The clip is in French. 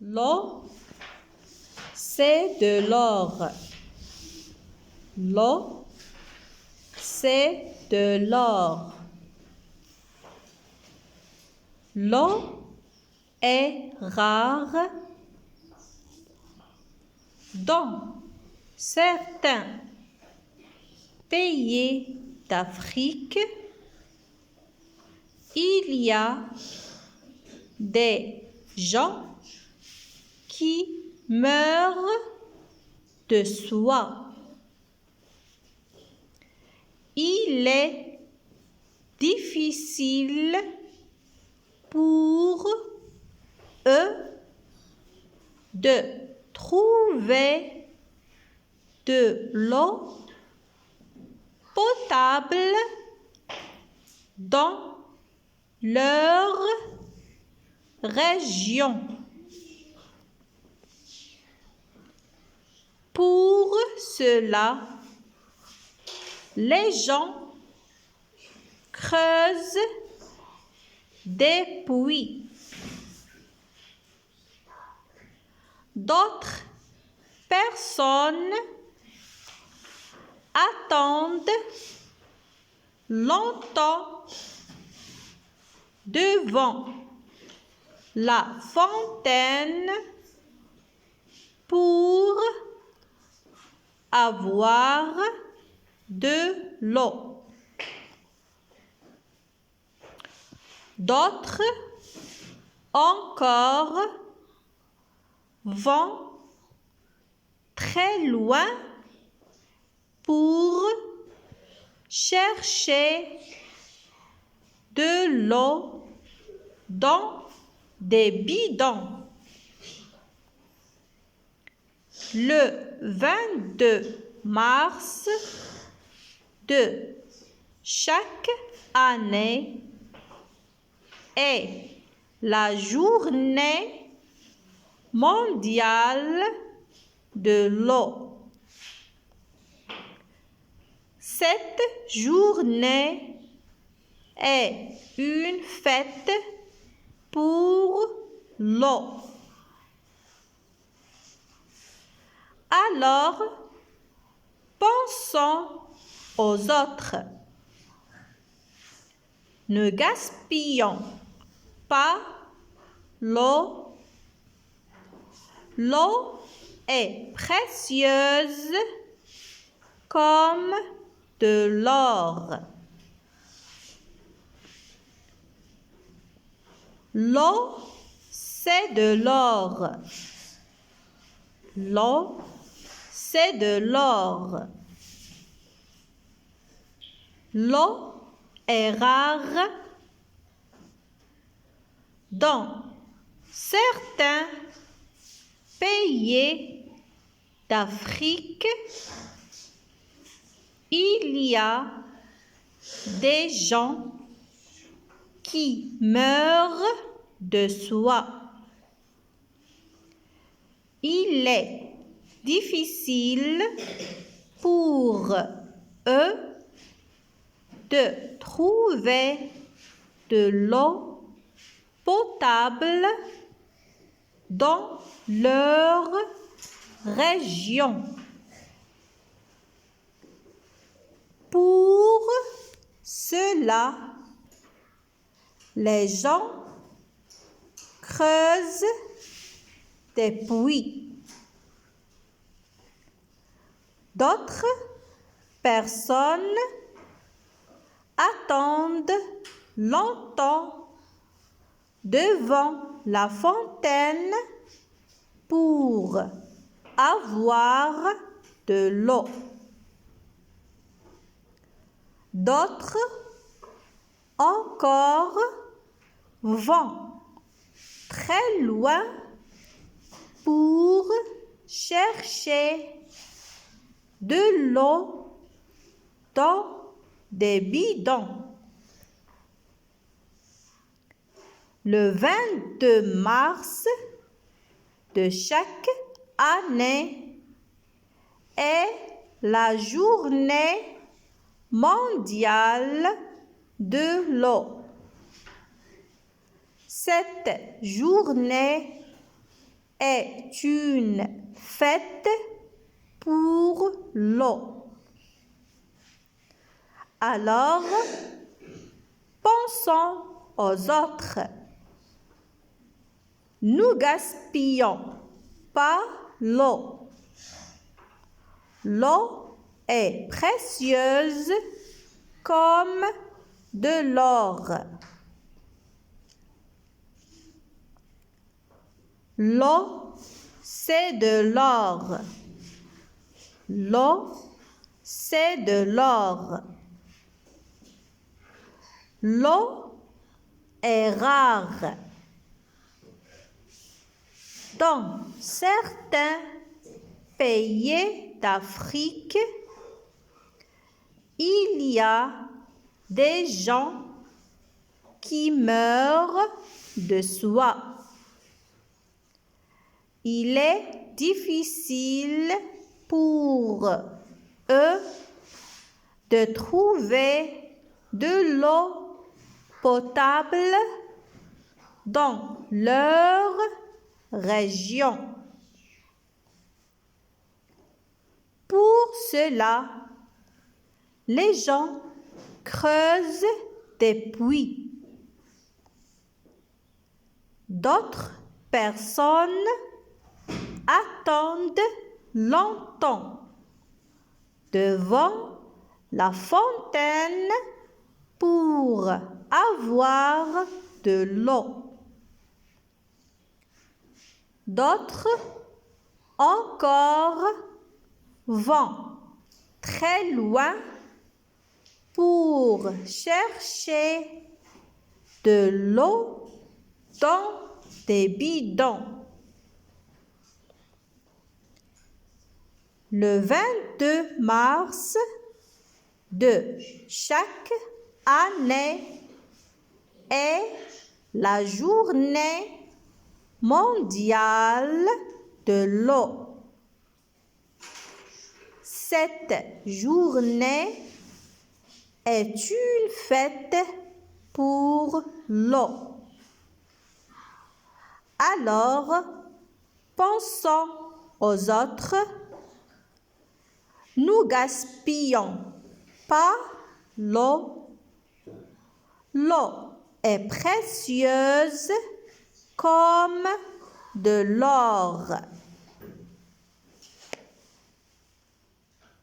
L'eau, c'est de l'or. L'eau, c'est de l'or. L'eau est rare dans certains pays d'Afrique. Il y a des gens qui meurent de soif. Il est difficile pour eux de trouver de l'eau potable dans leur région. Pour cela, les gens creusent des puits. D'autres personnes attendent longtemps devant la fontaine pour avoir de l'eau. D'autres encore vont très loin pour chercher de l'eau dans des bidons. Le 22 mars de chaque année est la journée mondiale de l'eau. Cette journée est une fête pour l'eau. Alors, pensons aux autres. Ne gaspillons pas l'eau. L'eau est précieuse comme de l'or. L'eau, c'est de l'or. L'eau, c'est de l'or. L'eau est rare dans certains pays d'Afrique. Il y a des gens qui meurent de soif. Il est difficile pour eux de trouver de l'eau potable dans leur région. Pour cela, les gens creusent des puits. D'autres personnes attendent longtemps devant la fontaine pour avoir de l'eau. D'autres encore vont très loin pour chercher de l'eau dans des bidons. Le 22 mars de chaque année est la journée mondiale de l'eau. Cette journée est une fête pour l'eau. Alors, pensons aux autres. Nous gaspillons pas l'eau. L'eau est précieuse comme de l'or. L'eau, c'est de l'or. L'eau, c'est de l'or. L'eau est rare. Dans certains pays d'Afrique, il y a des gens qui meurent de soif. Il est difficile pour eux de trouver de l'eau potable dans leur région. Pour cela, les gens creusent des puits. D'autres personnes attendent longtemps devant la fontaine pour avoir de l'eau. D'autres encore vont très loin pour chercher de l'eau dans des bidons. Le 22 mars de chaque année est la journée mondiale de l'eau. Cette journée est une fête pour l'eau. Alors, pensons aux autres. Nous gaspillons pas l'eau. L'eau est précieuse comme de l'or.